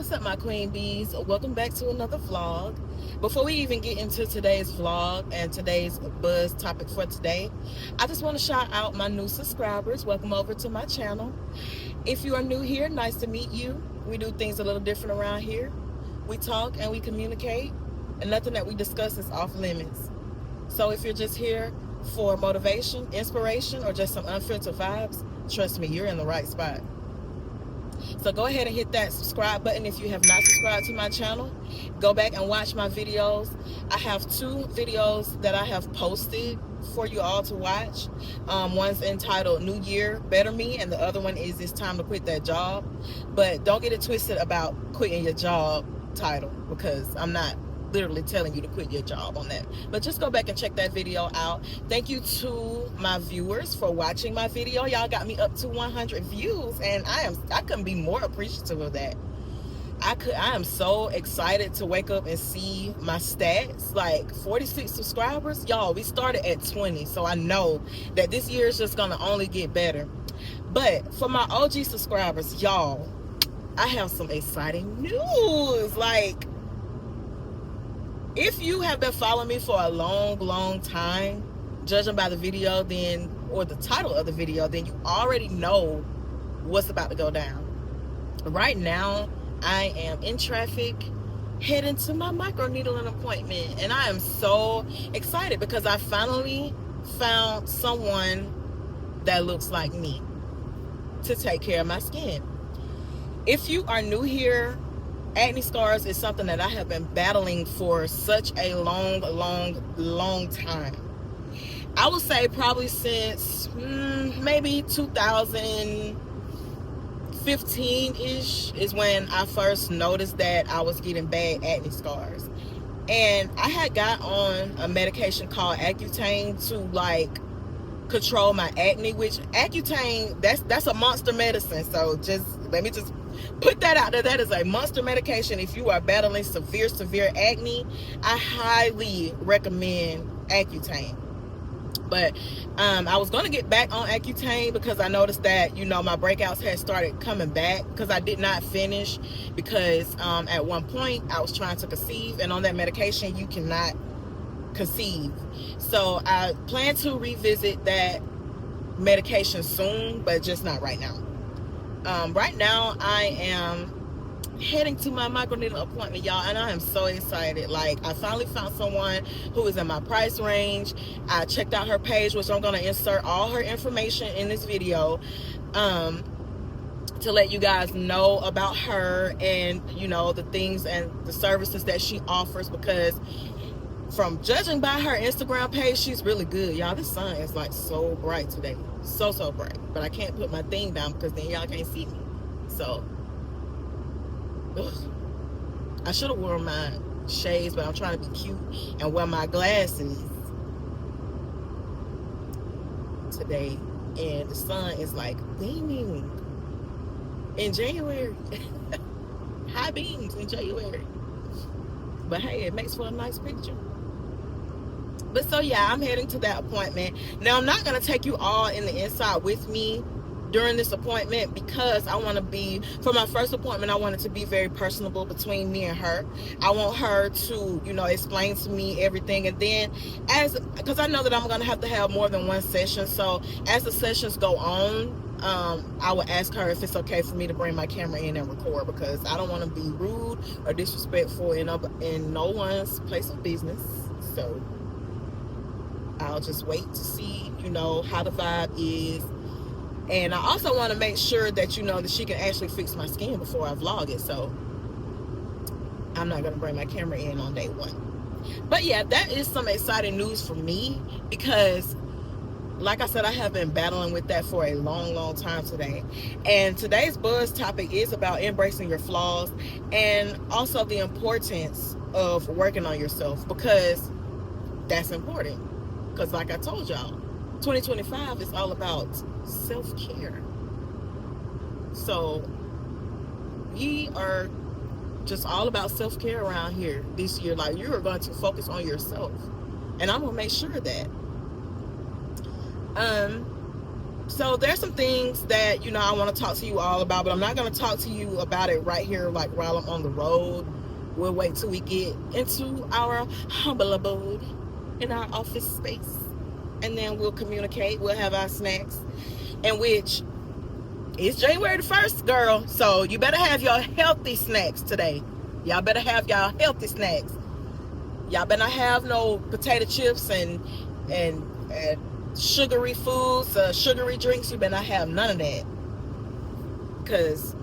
What's up, my queen bees? Welcome back to another vlog. Before we even get into today's vlog and today's buzz topic for today, I just want to shout out my new subscribers. Welcome over to my channel. If you are new here, nice to meet you. We do things a little different around here. We talk and we communicate, and nothing that we discuss is off limits. So if you're just here for motivation, inspiration, or just some unfiltered vibes, trust me, you're in the right spot. So go ahead and hit that subscribe button if you have not subscribed to my channel. Go back and watch my videos. I have 2 videos that I have posted for you all to watch. One's entitled New Year, Better Me, and the other one is It's Time to Quit That Job. But don't get it twisted about quitting your job title, because I'm not literally telling you to quit your job on that. But just go back and check that video out. Thank you to my viewers for watching my video. Y'all got me up to 100 views, and I couldn't be more appreciative of that. I am so excited to wake up and see my stats, like 46 subscribers. Y'all, we started at 20, so I know that this year is just gonna only get better. But for my OG subscribers, y'all, I have some exciting news. Like, if you have been following me for a long time, judging by the video then, or the title of the video, then you already know what's about to go down. Right now, I am in traffic heading to my microneedling appointment, and I am so excited because I finally found someone that looks like me to take care of my skin. If you are new here, acne scars is something that I have been battling for such a long time. I would say probably since maybe 2015-ish is when I first noticed that I was getting bad acne scars. And I had got on a medication called Accutane to like control my acne, which Accutane, that's a monster medicine. So let me put that out there. That is a monster medication. If you are battling severe acne, I highly recommend Accutane. But I was going to get back on Accutane because I noticed that, my breakouts had started coming back, because I did not finish, because at one point I was trying to conceive, and on that medication you cannot conceive. So I plan to revisit that medication soon, but just not right now. Right now I am heading to my microneedling appointment, y'all, and I am so excited. Like, I finally found someone who is in my price range. I checked out her page, which I'm going to insert all her information in this video to let you guys know about her and the things and the services that she offers, because from judging by her Instagram page, she's really good, y'all. This sun is like so bright today, so bright, but I can't put my thing down because then y'all can't see me. So I should have worn my shades, but I'm trying to be cute and wear my glasses today, and the sun is like beaming in January. High beams in January, but hey, it makes for a nice picture. But so yeah, I'm heading to that appointment. Now, I'm not going to take you all in the inside with me during this appointment, because I want to be, for my first appointment, I want it to be very personable between me and her. I want her to, explain to me everything. And then because I know that I'm going to have more than one session. So as the sessions go on, I will ask her if it's okay for me to bring my camera in and record, because I don't want to be rude or disrespectful in no one's place of business. So I'll just wait to see, how the vibe is. And I also want to make sure that, that she can actually fix my skin before I vlog it. So I'm not going to bring my camera in on day 1. But yeah, that is some exciting news for me, because like I said, I have been battling with that for a long time today. And today's buzz topic is about embracing your flaws, and also the importance of working on yourself, because that's important. Because like I told y'all, 2025 is all about self-care. So we are just all about self-care around here this year. Like, you are going to focus on yourself, and I'm gonna make sure of that. So there's some things that, you know, I want to talk to you all about, but I'm not going to talk to you about it right here, like while I'm on the road. We'll wait till we get into our humble abode in our office space, and then we'll communicate. We'll have our snacks, in which it's January the 1st, girl. So you better have your healthy snacks today. Y'all better have y'all healthy snacks. Y'all better not have no potato chips and sugary foods, sugary drinks. You better not have none of that, because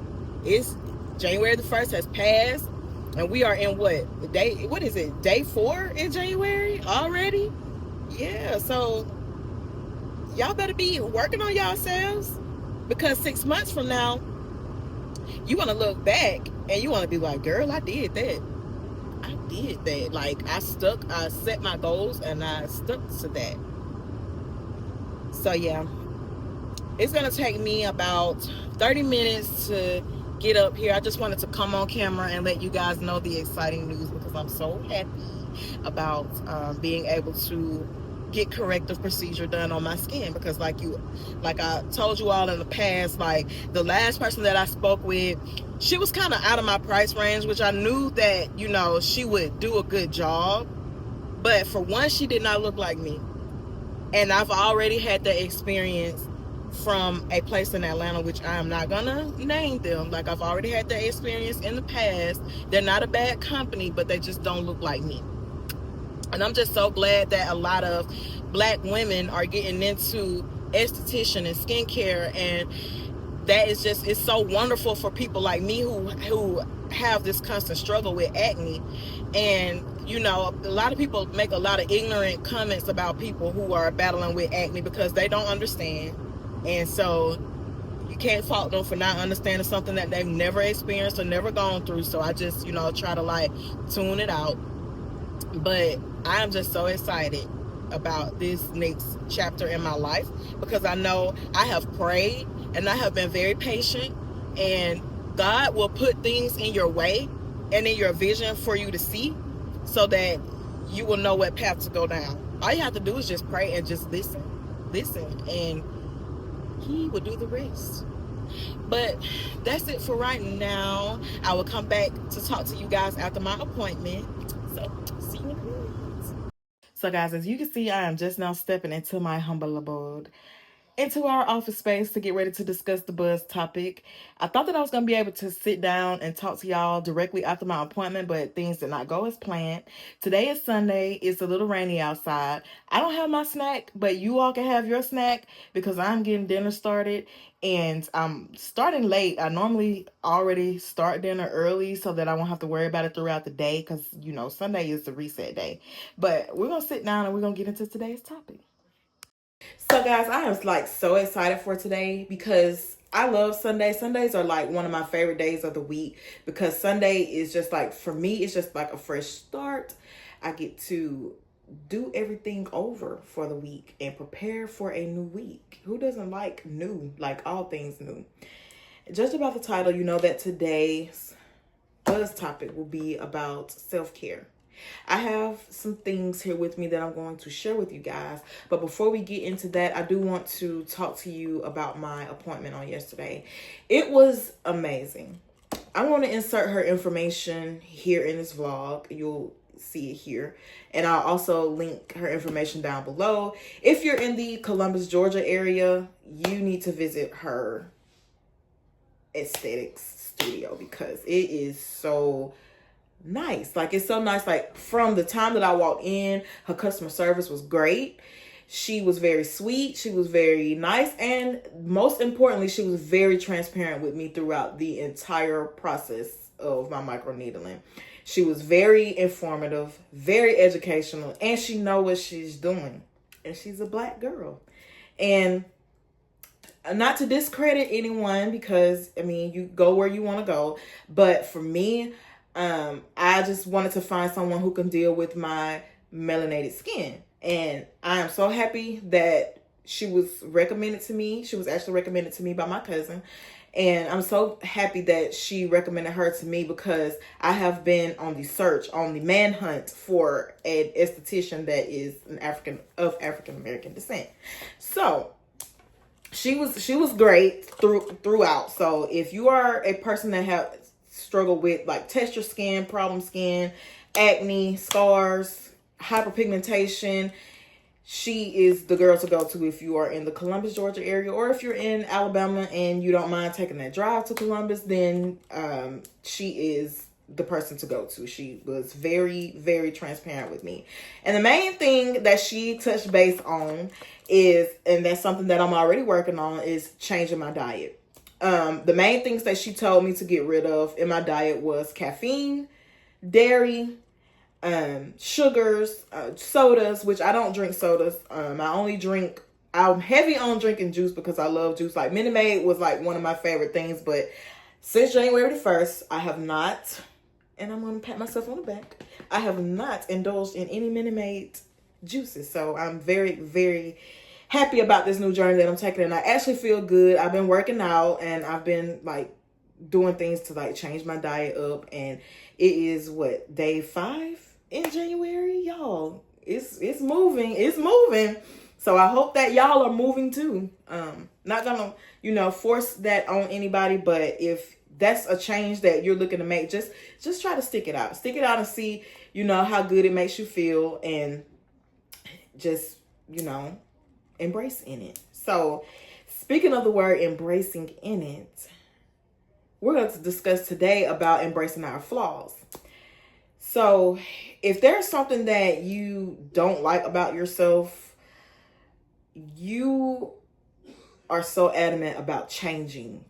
it's January the 1st has passed, and we are in what is it, day 4 in January already? Yeah, so y'all better be working on yourselves, because 6 months from now you want to look back and you want to be like, girl, I did that. Like, I set my goals and I stuck to that. So yeah, it's gonna take me about 30 minutes to get up here. I just wanted to come on camera and let you guys know the exciting news, because I'm so happy about being able to get corrective procedure done on my skin. Because like I told you all in the past, like the last person that I spoke with, she was kind of out of my price range, which I knew that, you know, she would do a good job, but for one, she did not look like me. And I've already had the experience from a place in Atlanta, which I am not gonna name them. Like, I've already had that experience in the past. They're not a bad company, but they just don't look like me. And I'm just so glad that a lot of Black women are getting into esthetician and skincare, and that is just, it's so wonderful for people like me who have this constant struggle with acne. And you know, a lot of people make a lot of ignorant comments about people who are battling with acne because they don't understand. And so you can't fault them for not understanding something that they've never experienced or never gone through. So I just, you know, try to like tune it out. But I'm just so excited about this next chapter in my life, because I know I have prayed and I have been very patient, and God will put things in your way and in your vision for you to see, so that you will know what path to go down. All you have to do is just pray and just listen, and He will do the rest. But that's it for right now. I will come back to talk to you guys after my appointment. So see you in a minute. So guys, as you can see, I am just now stepping into my humble abode, into our office space, to get ready to discuss the buzz topic. I thought that I was going to be able to sit down and talk to y'all directly after my appointment, but things did not go as planned. Today is Sunday. It's a little rainy outside. I don't have my snack, but you all can have your snack, because I'm getting dinner started, and I'm starting late. I normally already start dinner early so that I won't have to worry about it throughout the day, because, you know, Sunday is the reset day. But we're going to sit down and we're going to get into today's topic. So guys, I am like so excited for today, because I love Sundays. Sundays are like one of my favorite days of the week, because Sunday is just like, for me, it's just like a fresh start. I get to do everything over for the week and prepare for a new week. Who doesn't like new? Like, all things new. Just about the title, you know that today's buzz topic will be about self-care. I have some things here with me that I'm going to share with you guys. But before we get into that, I do want to talk to you about my appointment on yesterday. It was amazing. I want to insert her information here in this vlog. You'll see it here. And I'll also link her information down below. If you're in the Columbus, Georgia area, you need to visit her aesthetics studio, because it is so nice. Like, it's so nice. Like, from the time that I walked in, her customer service was great. She was very sweet. She was very nice. And most importantly, she was very transparent with me throughout the entire process of my microneedling. She was very informative, very educational, and she knows what she's doing. And she's a Black girl. And not to discredit anyone, because, I mean, you go where you want to go. But for me, I just wanted to find someone who can deal with my melanated skin. And I am so happy that she was recommended to me. She was actually recommended to me by my cousin. And I'm so happy that she recommended her to me, because I have been on the search, on the manhunt for an esthetician that is of African American descent. So she was great throughout. So if you are a person that have struggled with like texture skin, problem skin, acne, scars, hyperpigmentation, she is the girl to go to if you are in the Columbus, Georgia area, or if you're in Alabama and you don't mind taking that drive to Columbus, then she is the person to go to. She was very, very transparent with me. And the main thing that she touched base on is, and that's something that I'm already working on, is changing my diet. The main things that she told me to get rid of in my diet was caffeine, dairy, sugars, sodas, which I don't drink sodas. I'm heavy on drinking juice because I love juice. Like Minute Maid was like one of my favorite things, but since January the 1st, I have not, and I'm going to pat myself on the back, I have not indulged in any Minute Maid juices. So I'm very, very happy about this new journey that I'm taking, and I actually feel good. I've been working out, and I've been like doing things to like change my diet up, and it is what, day 5 in January, y'all. It's moving. So I hope that y'all are moving too. Not gonna, force that on anybody, but if that's a change that you're looking to make, just try to stick it out and see, how good it makes you feel, and just, embrace in it. So speaking of the word embracing in it, we're going to discuss today about embracing our flaws. So if there's something that you don't like about yourself, you are so adamant about changing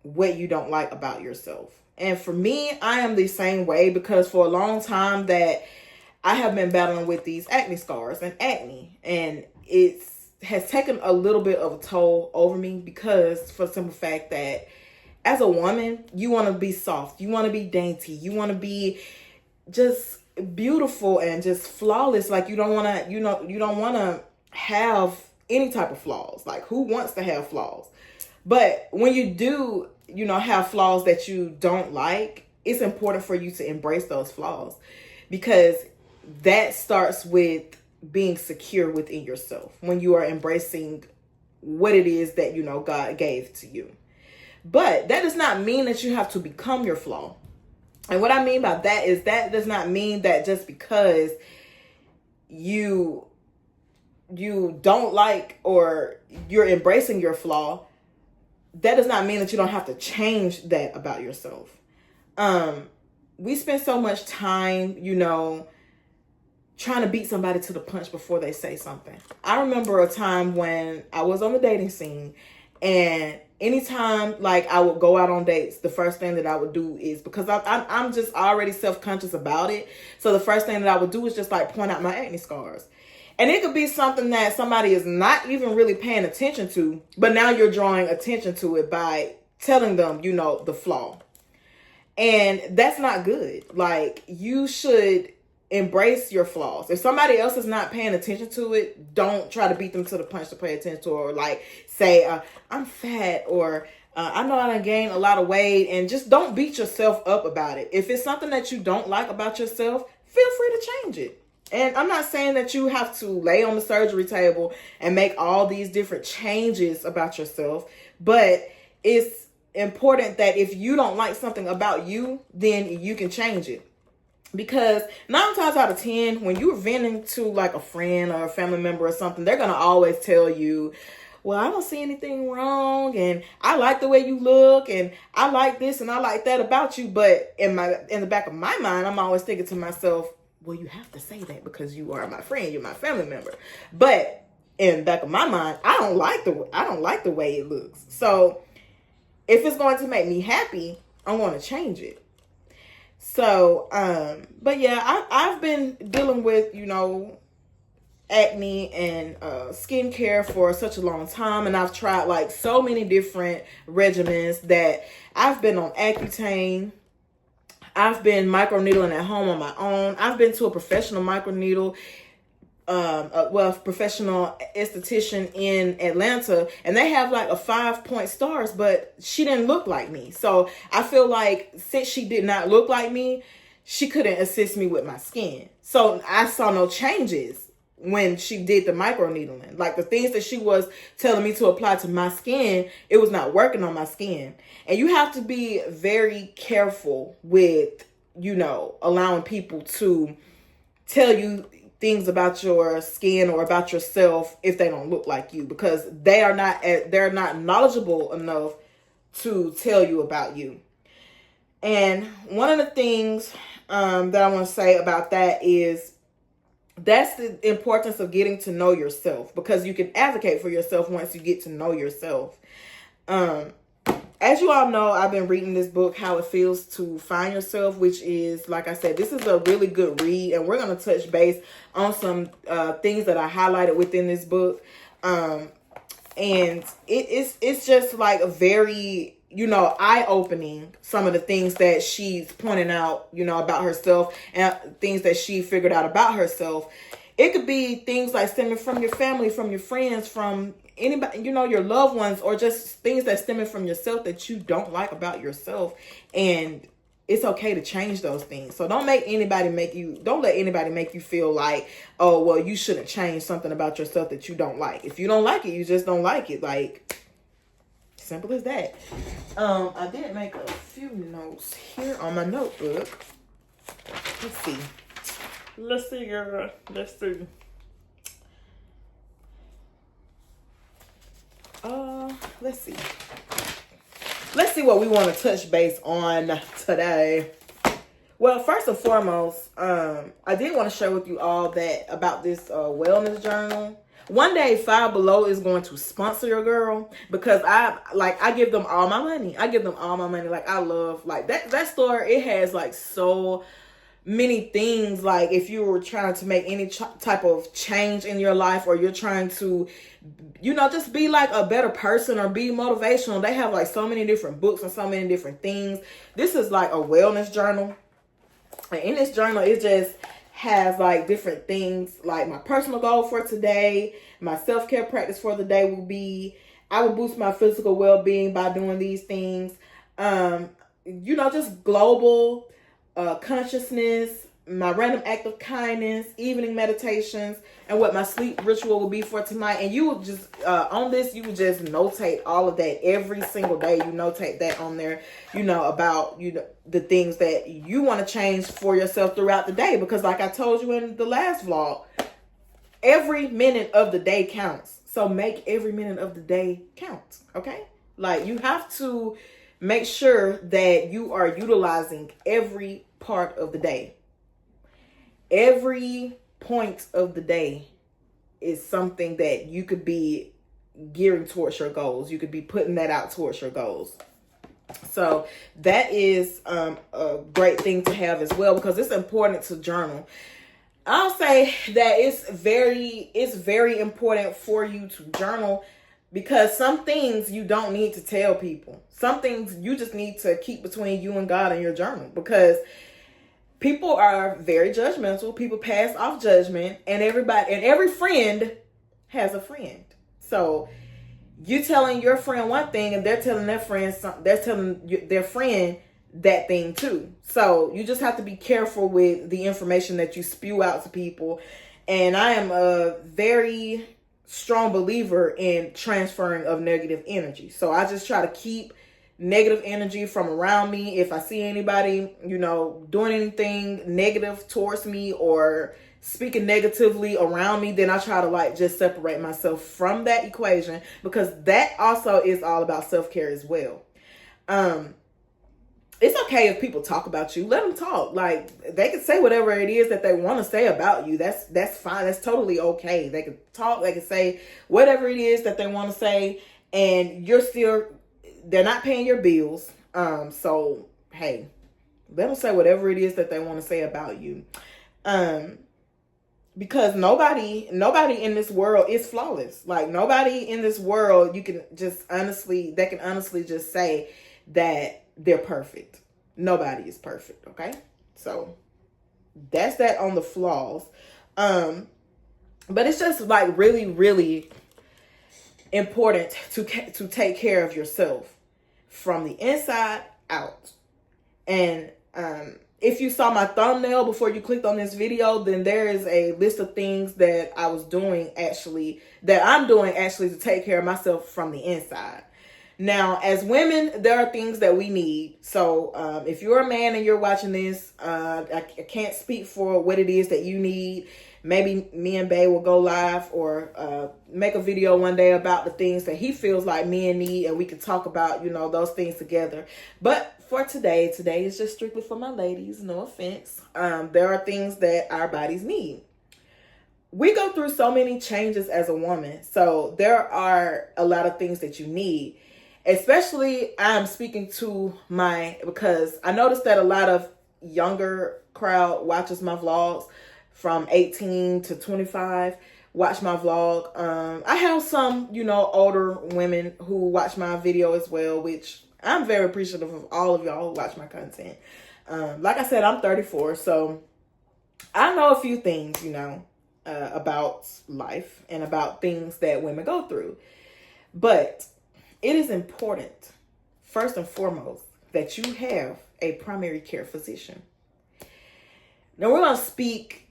what you don't like about yourself. And for me, I am the same way, because for a long time that I have been battling with these acne scars and acne, and it has taken a little bit of a toll over me, because for the simple fact that as a woman, you want to be soft, you want to be dainty, you want to be just beautiful and just flawless. Like you don't want to, you don't want to have any type of flaws. Like who wants to have flaws? But when you do, have flaws that you don't like, it's important for you to embrace those flaws, because that starts with being secure within yourself when you are embracing what it is that, God gave to you. But that does not mean that you have to become your flaw. And what I mean by that is that does not mean that just because you don't like, or you're embracing your flaw, that does not mean that you don't have to change that about yourself. We spend so much time, trying to beat somebody to the punch before they say something. I remember a time when I was on the dating scene, and anytime like I would go out on dates, the first thing that I would do is, because I'm just already self-conscious about it, so the first thing that I would do is just like point out my acne scars. And it could be something that somebody is not even really paying attention to, but now you're drawing attention to it by telling them, the flaw. And that's not good. Like, you should embrace your flaws. If somebody else is not paying attention to it, don't try to beat them to the punch to pay attention to, or like say, I'm fat, or I know I done gained a lot of weight, and just don't beat yourself up about it. If it's something that you don't like about yourself, feel free to change it. And I'm not saying that you have to lay on the surgery table and make all these different changes about yourself, but it's important that if you don't like something about you, then you can change it. Because 9 times out of 10, when you're venting to like a friend or a family member or something, they're going to always tell you, well, I don't see anything wrong, and I like the way you look, and I like this and I like that about you. But in the back of my mind, I'm always thinking to myself, well, you have to say that because you are my friend, you're my family member. But in the back of my mind, I don't like the way it looks. So if it's going to make me happy, I want to change it. So, but yeah, I've been dealing with, acne and skincare for such a long time, and I've tried like so many different regimens that I've been on Accutane. I've been microneedling at home on my own. I've been to a professional microneedle, professional esthetician in Atlanta, and they have like a 5-point stars, but she didn't look like me. So I feel like since she did not look like me, she couldn't assist me with my skin. So I saw no changes when she did the microneedling. Like the things that she was telling me to apply to my skin, it was not working on my skin. And you have to be very careful with, allowing people to tell you things about your skin or about yourself if they don't look like you, because they're not knowledgeable enough to tell you about you. And one of the things that I want to say about that is that's the importance of getting to know yourself, because you can advocate for yourself once you get to know yourself. As you all know, I've been reading this book, How It Feels to Find Yourself, which is, like I said, this is a really good read, and we're going to touch base on some things that I highlighted within this book. And it's just like a very, eye-opening, some of the things that she's pointing out, about herself and things that she figured out about herself. It could be things like stemming from your family, from your friends, from anybody, your loved ones, or just things that stemming from yourself that you don't like about yourself. And it's okay to change those things. So don't let anybody make you feel like, oh, well, you shouldn't change something about yourself that you don't like. If you don't like it, you just don't like it. Like, simple as that. I did make a few notes here on my notebook. Let's see, girl. Let's see. Let's see what we want to touch base on today. Well, first and foremost, I did want to share with you all that about this wellness journal. One day, Five Below is going to sponsor your girl, because I give them all my money. Like, I love, like, that store. It has like so many things. Like, if you were trying to make any type of change in your life, or you're trying to, just be like a better person or be motivational, they have like so many different books and so many different things. This is like a wellness journal. And in this journal, it just has like different things. Like, my personal goal for today, my self-care practice for the day will be, I will boost my physical well-being by doing these things. Just global consciousness, my random act of kindness, evening meditations, and what my sleep ritual will be for tonight. And you will just, on this, you will just notate all of that every single day. You notate that on there, about, the things that you want to change for yourself throughout the day. Because like I told you in the last vlog, every minute of the day counts. So make every minute of the day count, okay? Like, you have to make sure that you are utilizing every part of the day. Every point of the day is something that you could be gearing towards your goals. You could be putting that out towards your goals. So that is a great thing to have as well, because it's important to journal. I'll say that it's very important for you to journal, because some things you don't need to tell people. Some things you just need to keep between you and God in your journal, because people are very judgmental. People pass off judgment, and every friend has a friend. So you telling your friend one thing, and they're telling their friend their friend that thing too. So you just have to be careful with the information that you spew out to people. And I am a very strong believer in transferring of negative energy. So I just try to keep negative energy from around me. If I see anybody, doing anything negative towards me or speaking negatively around me, then I try to just separate myself from that equation, because that also is all about self-care as well. It's okay if people talk about you. Let them talk. Like, they can say whatever it is that they want to say about you. That's fine. That's totally okay. They can talk. They can say whatever it is that they want to say, and they're not paying your bills. So hey, let them say whatever it is that they want to say about you. Because nobody in this world is flawless. Like, nobody in this world they can honestly just say that they're perfect. Nobody is perfect, okay? So that's that on the flaws. But it's just like really, really important to take care of yourself from the inside out. And if you saw my thumbnail before you clicked on this video, then there is a list of things that I'm doing actually to take care of myself from the inside. Now, as women, there are things that we need. So if you're a man and you're watching this, I can't speak for what it is that you need. Maybe me and Bae will go live or make a video one day about the things that he feels like men need, and we can talk about, those things together. But for today is just strictly for my ladies, no offense. There are things that our bodies need. We go through so many changes as a woman, so there are a lot of things that you need. Especially, I'm speaking to because I noticed that a lot of younger crowd watches my vlogs from 18 to 25, watch my vlog. I have some, older women who watch my video as well, which I'm very appreciative of all of y'all who watch my content. Like I said, I'm 34, so I know a few things, about life and about things that women go through. But it is important, first and foremost, that you have a primary care physician. Now, we're going to speak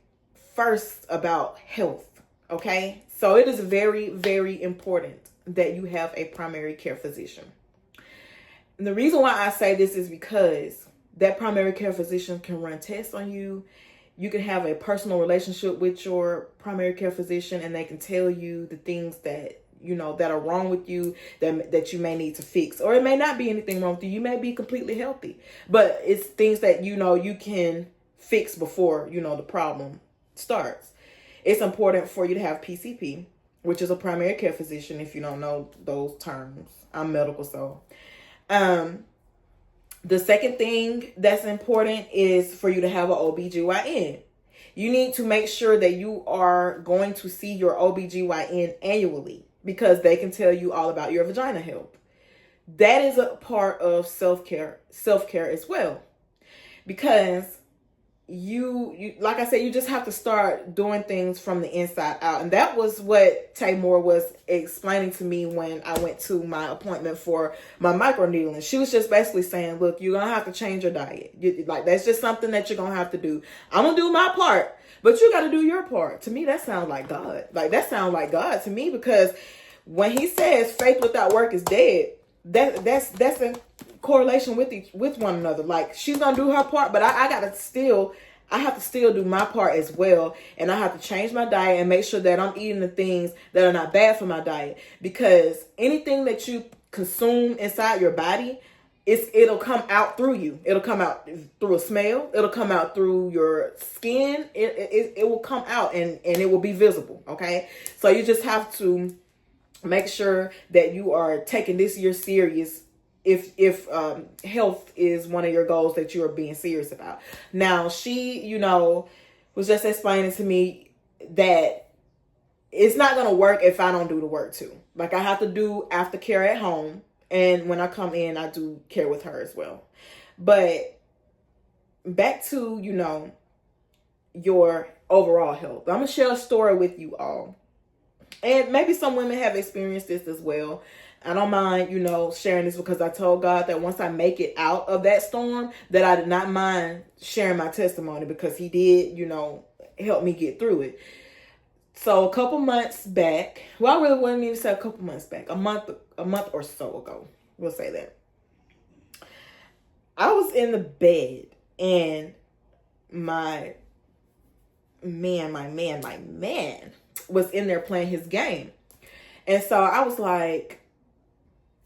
first about health, okay? So it is very, very important that you have a primary care physician. And the reason why I say this is because that primary care physician can run tests on you. You can have a personal relationship with your primary care physician, and they can tell you the things that that are wrong with you, that you may need to fix. Or it may not be anything wrong with you. You may be completely healthy. But it's things that, you can fix before, the problem starts. It's important for you to have PCP, which is a primary care physician, if you don't know those terms. I'm medical, so. The second thing that's important is for you to have an OBGYN. You need to make sure that you are going to see your OBGYN annually, because they can tell you all about your vagina health. That is a part of self-care as well. Because you like I said, you just have to start doing things from the inside out. And that was what Tamor was explaining to me when I went to my appointment for my microneedling. She was just basically saying, look, you're going to have to change your diet. That's just something that you're going to have to do. I'm going to do my part, but you got to do your part. To me, that sounds like God. That sounds like God to me, because when he says faith without work is dead, that's in correlation with one another. Like, she's gonna do her part, but I have to still do my part as well. And I have to change my diet and make sure that I'm eating the things that are not bad for my diet, because anything that you consume inside your body, it'll come out through you. It'll come out through a smell. It'll come out through your skin. It will come out and it will be visible. Okay, so you just have to make sure that you are taking this year serious if health is one of your goals that you are being serious about. Now, she, was just explaining to me that it's not going to work if I don't do the work too. Like, I have to do aftercare at home. And when I come in, I do care with her as well. But back to, your overall health. I'm going to share a story with you all. And maybe some women have experienced this as well. I don't mind, sharing this, because I told God that once I make it out of that storm, that I did not mind sharing my testimony, because he did, help me get through it. So a couple months back, well, I really wouldn't even say a couple months back, a month or so ago, we'll say that. I was in the bed, and my man was in there playing his game. And so I was like,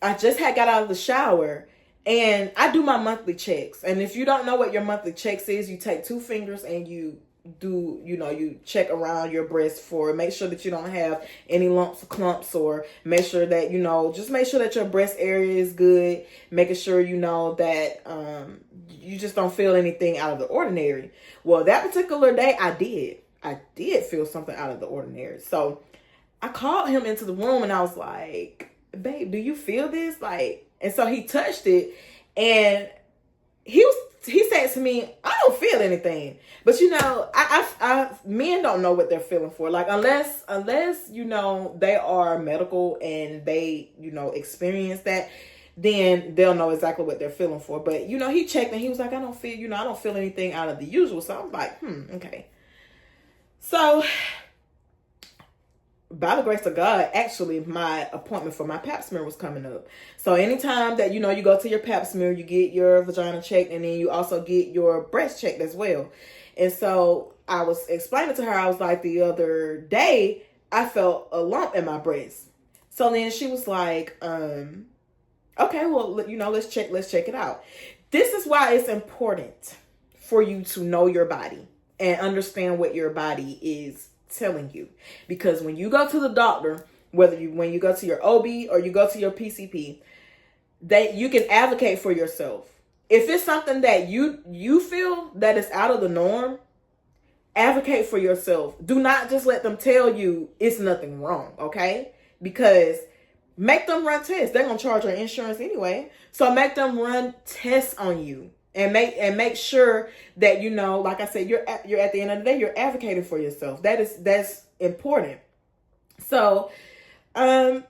I just got out of the shower, and I do my monthly checks. And if you don't know what your monthly checks is, you take 2 fingers and you do, you check around your breast make sure that you don't have any lumps or clumps, or make sure that, just make sure that your breast area is good, making sure, that you just don't feel anything out of the ordinary. Well, that particular day I did feel something out of the ordinary. So I called him into the room, and I was like, babe, do you feel this? And so he touched it, and he said to me, I don't feel anything. But men don't know what they're feeling for. Like, unless they are medical and they, experience that, then they'll know exactly what they're feeling for. But, you know, he checked and he was like, I don't feel anything out of the usual. So I'm like, okay. So by the grace of God, actually, my appointment for my pap smear was coming up. So anytime that, you know, you go to your pap smear, you get your vagina checked, and then you also get your breast checked as well. And so I was explaining to her, I was like, the other day, I felt a lump in my breast. So then she was like, okay, well, you know, let's check it out. This is why it's important for you to know your body and understand what your body is telling you. Because when you go to the doctor, when you go to your OB or you go to your PCP, that you can advocate for yourself. If it's something that you feel that is out of the norm, advocate for yourself. Do not just let them tell you it's nothing wrong, okay? Because make them run tests. They're gonna charge your insurance anyway. So make them run tests on you. And make sure that, you know, like I said, you're at the end of the day, you're advocating for yourself. That's important. So, God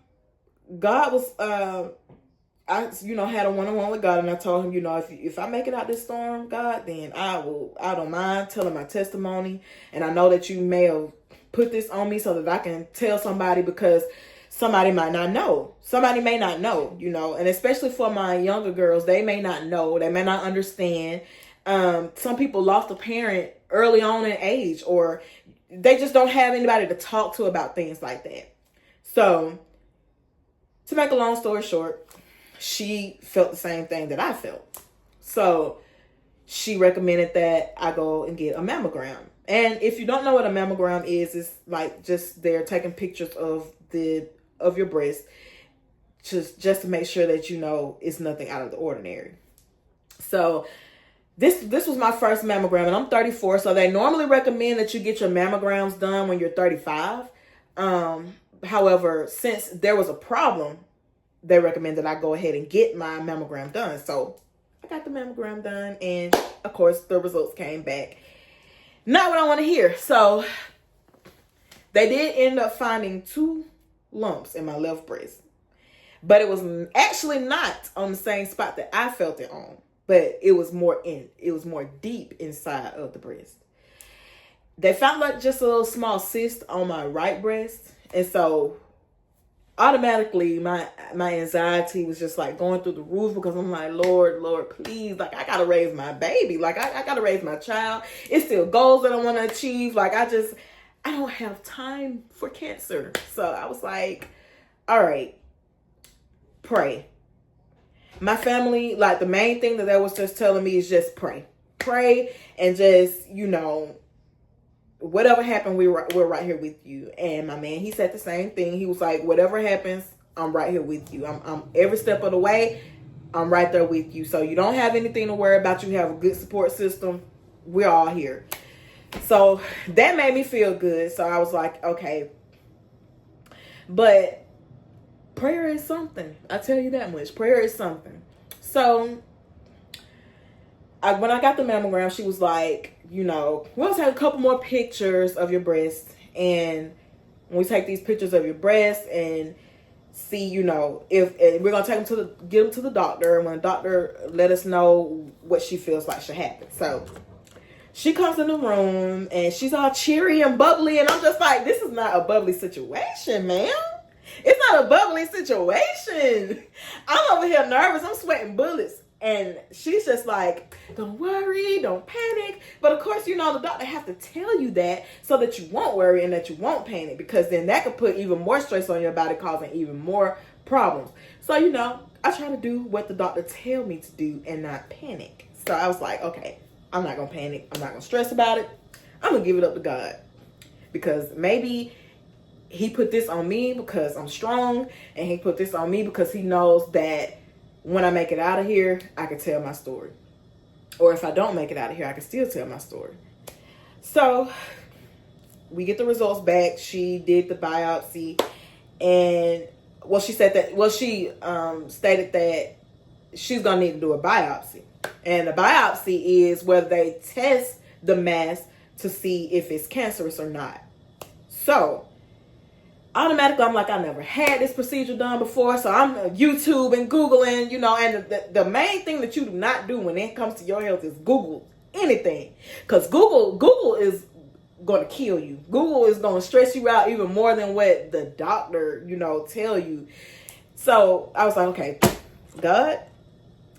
was, I, you know, had a one-on-one with God, and I told him, you know, if I make it out this storm, God, then I don't mind telling my testimony. And I know that you may have put this on me so that I can tell somebody, because somebody might not know. Somebody may not know, you know, and especially for my younger girls, they may not know. They may not understand. Some people lost a parent early on in age, or they just don't have anybody to talk to about things like that. So, to make a long story short, she felt the same thing that I felt. So, she recommended that I go and get a mammogram. And if you don't know what a mammogram is, it's like just they're taking pictures of your breast, just to make sure that, you know, it's nothing out of the ordinary. So this was my first mammogram, and I'm 34, so they normally recommend that you get your mammograms done when you're 35. However, since there was a problem, they recommend that I go ahead and get my mammogram done. So I got the mammogram done, and of course the results came back not what I want to hear. So they did end up finding 2 lumps in my left breast, but it was actually not on the same spot that I felt it on, but it was more deep inside of the breast. They found like just a little small cyst on my right breast, and so automatically my anxiety was just like going through the roof, because I'm like, Lord, please, like, I gotta raise my baby, like I gotta raise my child. It's still goals that I want to achieve. Like, I don't have time for cancer. So I was like, all right, pray. My family, like, the main thing that they was just telling me is just pray. Pray, and just, you know, whatever happened, we're right here with you. And my man, he said the same thing. He was like, whatever happens, I'm right here with you. I'm every step of the way, I'm right there with you. So you don't have anything to worry about. You have a good support system. We're all here. So that made me feel good. So I was like, okay. But prayer is something. I tell you that much. Prayer is something. So when I got the mammogram, she was like, you know, we'll take a couple more pictures of your breast. And when we take these pictures of your breast and see, you know, if we're going to take them get them to the doctor. And when the doctor let us know what she feels like should happen. So she comes in the room and she's all cheery and bubbly. And I'm just like, this is not a bubbly situation, ma'am. It's not a bubbly situation. I'm over here nervous. I'm sweating bullets. And she's just like, don't worry, don't panic. But of course, you know, the doctor has to tell you that so that you won't worry and that you won't panic, because then that could put even more stress on your body, causing even more problems. So, you know, I try to do what the doctor tell me to do and not panic. So I was like, okay, I'm not going to panic. I'm not going to stress about it. I'm going to give it up to God, because maybe he put this on me because I'm strong, and he put this on me because he knows that when I make it out of here, I can tell my story. Or if I don't make it out of here, I can still tell my story. So we get the results back. She did the biopsy, and she stated that she's gonna need to do a biopsy. And a biopsy is where they test the mass to see if it's cancerous or not. So automatically I'm like, I never had this procedure done before, so I'm YouTube and Googling, you know. And the main thing that you do not do when it comes to your health is Google anything, because Google is going to kill you. Google is going to stress you out even more than what the doctor, you know, tell you. So I was like, okay, God,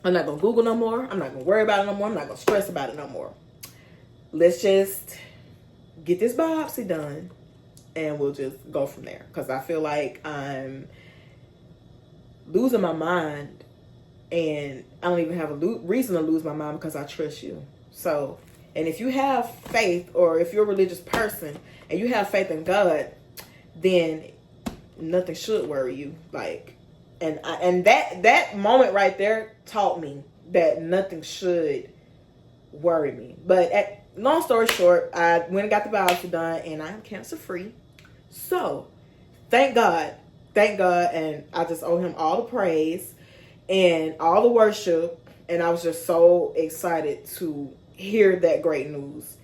I'm not going to Google no more. I'm not going to worry about it no more. I'm not going to stress about it no more. Let's just get this biopsy done, and we'll just go from there. Because I feel like I'm losing my mind, and I don't even have a reason to lose my mind because I trust you. So, and if you have faith, or if you're a religious person and you have faith in God, then nothing should worry you. Like, and that moment right there taught me that nothing should worry me. But long story short, I went and got the biopsy done, and I'm cancer free. So, thank God, and I just owe him all the praise and all the worship, and I was just so excited to hear that great news.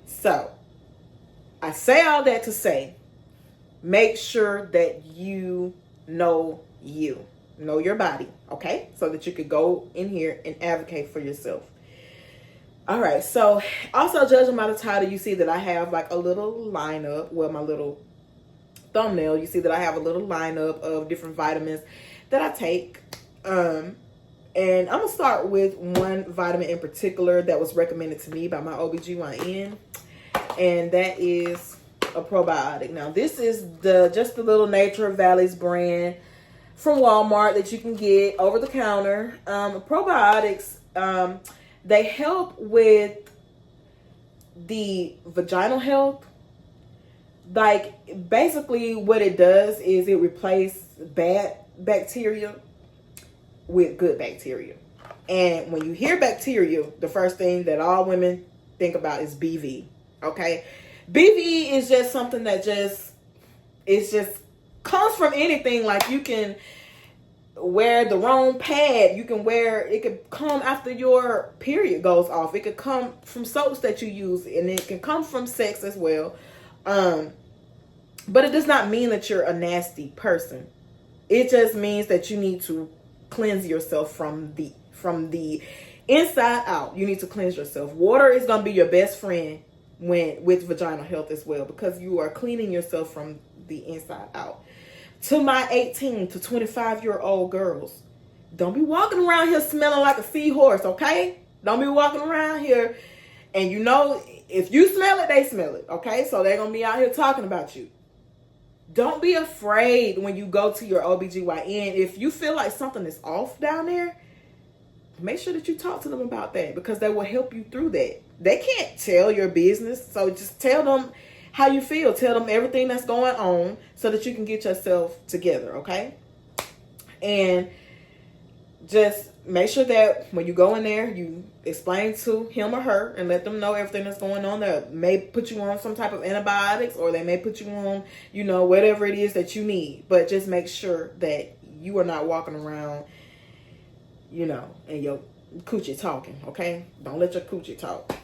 So, I say all that to say, make sure that you know your body, okay? So that you could go in here and advocate for yourself. All right, so also judging by the title, you see that I have like a little lineup. Well, my little thumbnail, you see that I have a little lineup of different vitamins that I take. And I'm going to start with one vitamin in particular that was recommended to me by my OBGYN. And that is a probiotic. Now, this is just the little Nature Valley's brand from Walmart that you can get over the counter. Probiotics, they help with the vaginal health. Like, basically what it does is it replaces bad bacteria with good bacteria. And when you hear bacteria, the first thing that all women think about is BV. Okay? BV is just something that just comes from anything. Like, you can wear the wrong pad. It could come after your period goes off. It could come from soaps that you use, and it can come from sex as well. But it does not mean that you're a nasty person. It just means that you need to cleanse yourself from the inside out. You need to cleanse yourself. Water is going to be your best friend with vaginal health as well, because you are cleaning yourself from the inside out. To my 18 to 25-year-old girls, don't be walking around here smelling like a seahorse, okay? Don't be walking around here, and you know, if you smell it, they smell it, okay? So they're going to be out here talking about you. Don't be afraid when you go to your OBGYN. If you feel like something is off down there, make sure that you talk to them about that, because they will help you through that. They can't tell your business, so just tell them how you feel. Tell them everything that's going on so that you can get yourself together, okay? And just make sure that when you go in there, you explain to him or her and let them know everything that's going on. They may put you on some type of antibiotics, or they may put you on, you know, whatever it is that you need. But just make sure that you are not walking around, you know, and your coochie talking, okay? Don't let your coochie talk.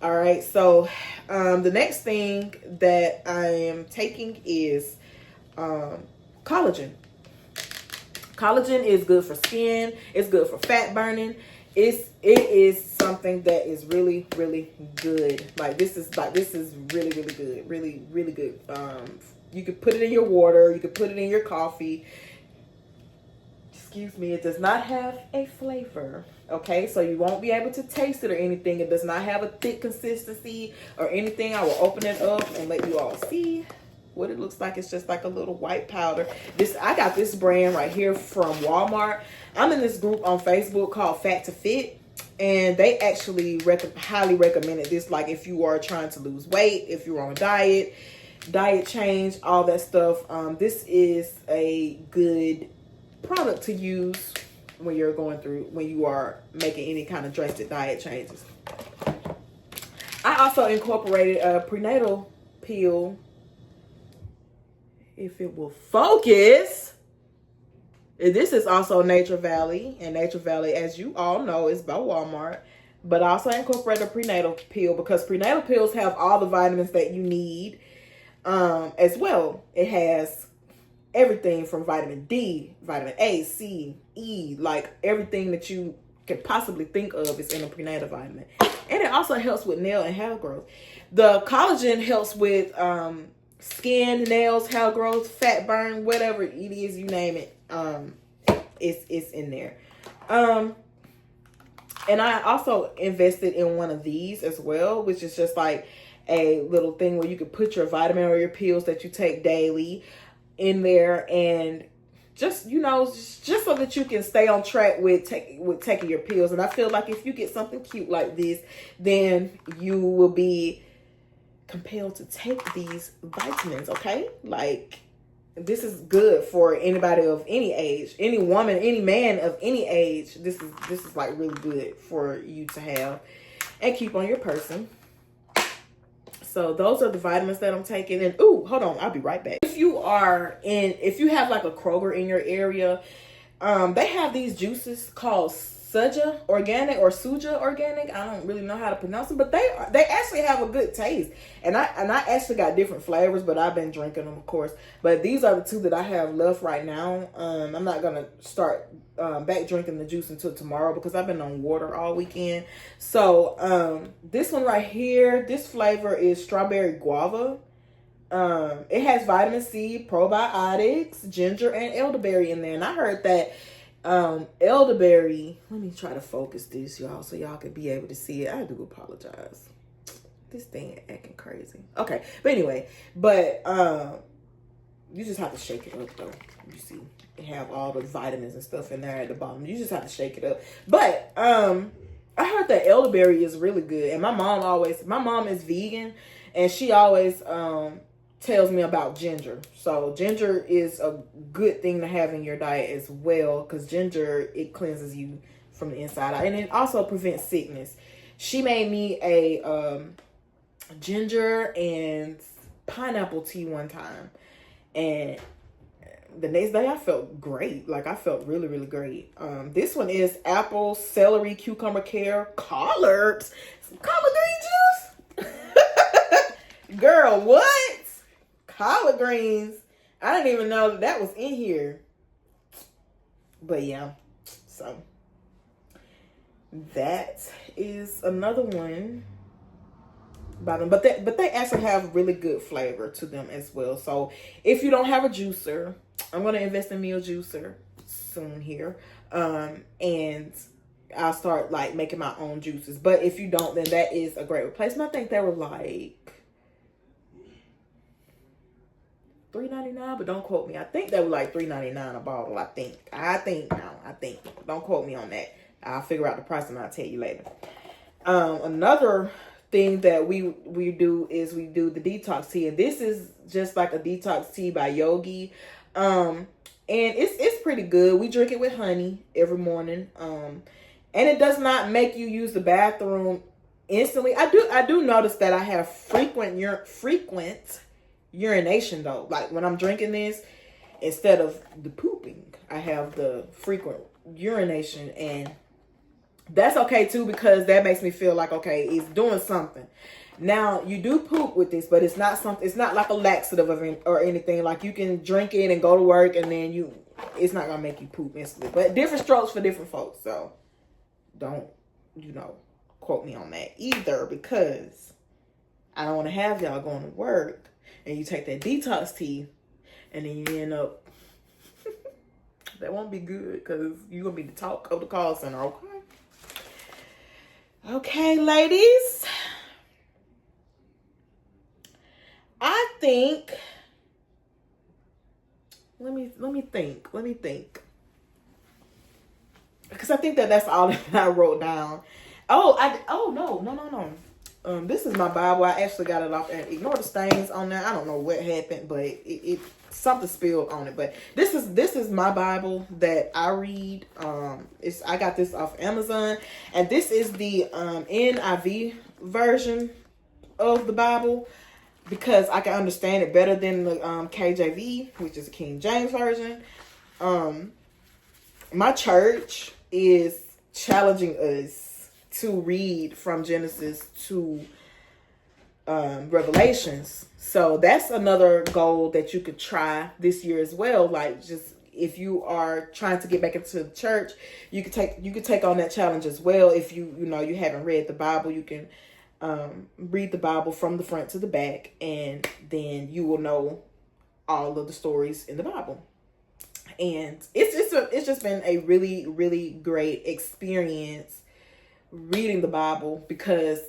All right, so the next thing that I am taking is collagen. Collagen is good for skin. It's good for fat burning. It is something that is really, really good. This is really, really good. Really, really good. You could put it in your water. You could put it in your coffee. Excuse me. It does not have a flavor. Okay, so you won't be able to taste it or anything. It does not have a thick consistency or anything. I will open it up and let you all see what it looks like. It's just like a little white powder. I got this brand right here from Walmart. I'm in this group on Facebook called Fat to Fit, and they actually highly recommended this. Like, if you are trying to lose weight, if you're on a diet change, all that stuff. This is a good product to use when you are making any kind of drastic diet changes. I also incorporated a prenatal pill. If it will focus. This is also Nature Valley, and Nature Valley, as you all know, is by Walmart. But I also incorporated a prenatal pill, because prenatal pills have all the vitamins that you need. As well, it has everything from vitamin D, vitamin A, C, E, like everything that you can possibly think of is in a prenatal vitamin. And it also helps with nail and hair growth. The collagen helps with skin, nails, hair growth, fat burn, whatever it is, you name it. It's in there. And I also invested in one of these as well, which is just like a little thing where you can put your vitamin or your pills that you take daily in there, and just, you know, just so that you can stay on track with taking your pills. And I feel like if you get something cute like this, then you will be compelled to take these vitamins, okay? Like, this is good for anybody of any age, any woman, any man of any age. This is like really good for you to have and keep on your person. So those are the vitamins that I'm taking. And ooh, hold on, I'll be right back. If you have like a Kroger in your area, they have these juices called Suja organic or Suja organic. I don't really know how to pronounce them, but they actually have a good taste. And I actually got different flavors, but I've been drinking them, of course. But these are the two that I have left right now. I'm not gonna start back drinking the juice until tomorrow because I've been on water all weekend. So this one right here, this flavor is strawberry guava. It has vitamin C, probiotics, ginger, and elderberry in there. And I heard that elderberry, let me try to focus this, y'all, so y'all can be able to see it. I do apologize. This thing acting crazy. Okay, but anyway, you just have to shake it up though. You see, it have all the vitamins and stuff in there at the bottom. You just have to shake it up. But I heard that elderberry is really good, and my mom is vegan, and she always tells me about ginger. So ginger is a good thing to have in your diet as well, because ginger, it cleanses you from the inside out, and it also prevents sickness. She made me a ginger and pineapple tea one time, and the next day I felt great. Like, I felt really, really great. This one is apple, celery, cucumber, kale, collards, some collard green juice. Girl, what? Collard greens. I didn't even know that was in here. But yeah, so that is another one by them. But they actually have really good flavor to them as well. So if you don't have a juicer, I'm gonna invest in me a juicer soon here. And I'll start like making my own juices. But if you don't, then that is a great replacement. I think they were like $3.99, but don't quote me. I think they were like $3.99 a bottle. I think. Don't quote me on that. I'll figure out the price and I'll tell you later. Another thing that we do is we do the detox tea, and this is just like a detox tea by Yogi, and it's pretty good. We drink it with honey every morning, and it does not make you use the bathroom instantly. I do notice that I have frequent urination though. Like when I'm drinking this, instead of the pooping, I have the frequent urination, and that's okay too, because that makes me feel like, okay, it's doing something. Now you do poop with this, but it's not like a laxative or anything. Like you can drink it and go to work, and then it's not gonna make you poop instantly. But different strokes for different folks, so don't quote me on that either, because I don't want to have y'all going to work and you take that detox tea and then you end up that won't be good, because you're gonna be the talk of the call center. Okay, ladies, I think let me think, because I think that's all that I wrote down. No. This is my Bible. I actually got it off, and ignore the stains on there. I don't know what happened, but it something spilled on it. But this is my Bible that I read. I got this off Amazon, and this is the NIV version of the Bible, because I can understand it better than the KJV, which is the King James version. My church is challenging us to read from Genesis to Revelations. So that's another goal that you could try this year as well. Like, just if you are trying to get back into the church, you could take on that challenge as well. If you haven't read the Bible, you can read the Bible from the front to the back, and then you will know all of the stories in the Bible. And it's just been a really, really great experience reading the Bible, because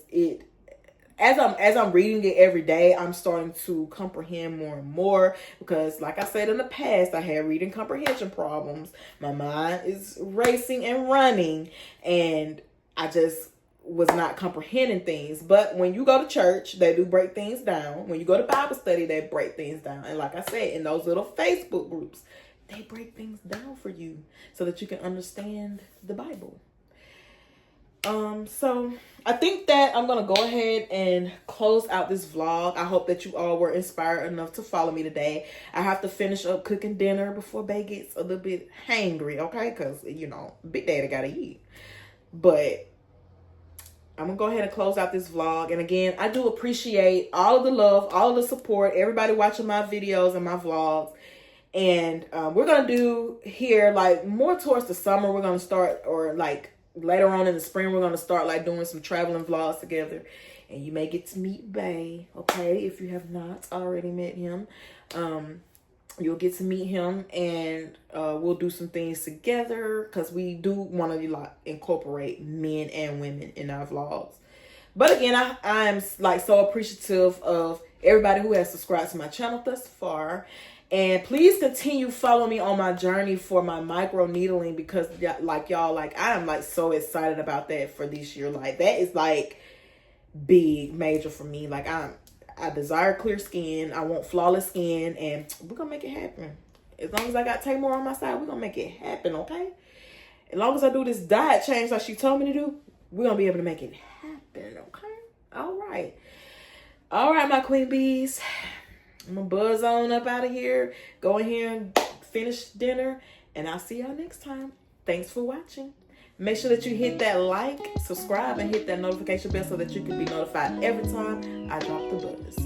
as I'm reading it every day, I'm starting to comprehend more and more, because like I said in the past, I had reading comprehension problems. My mind is racing and running, and I just was not comprehending things. But when you go to church, they do break things down. When you go to Bible study, they break things down. And like I said, in those little Facebook groups, they break things down for you so that you can understand the Bible. So I think that I'm going to go ahead and close out this vlog. I hope that you all were inspired enough to follow me today. I have to finish up cooking dinner before Bae gets a little bit hangry, okay? Because, Big Daddy got to eat. But I'm going to go ahead and close out this vlog. And again, I do appreciate all of the love, all of the support, everybody watching my videos and my vlogs. And we're going to do here, like, more towards the summer, we're going to start, or like later on in the spring, we're going to start like doing some traveling vlogs together. And you may get to meet Bae, okay? If you have not already met him, you'll get to meet him, and we'll do some things together, because we do want to incorporate men and women in our vlogs. But again, I am like so appreciative of everybody who has subscribed to my channel thus far. And please continue following me on my journey for my micro needling, because I am like so excited about that for this year. Like, that is like big, major for me. Like, I desire clear skin. I want flawless skin, and we're gonna make it happen. As long as I got Tamar on my side, we're gonna make it happen, okay? As long as I do this diet change like she told me to do, we're gonna be able to make it happen, okay? All right, my queen bees. I'm gonna buzz on up out of here, go in here and finish dinner, and I'll see y'all next time. Thanks for watching. Make sure that you hit that like, subscribe, and hit that notification bell so that you can be notified every time I drop the buzz.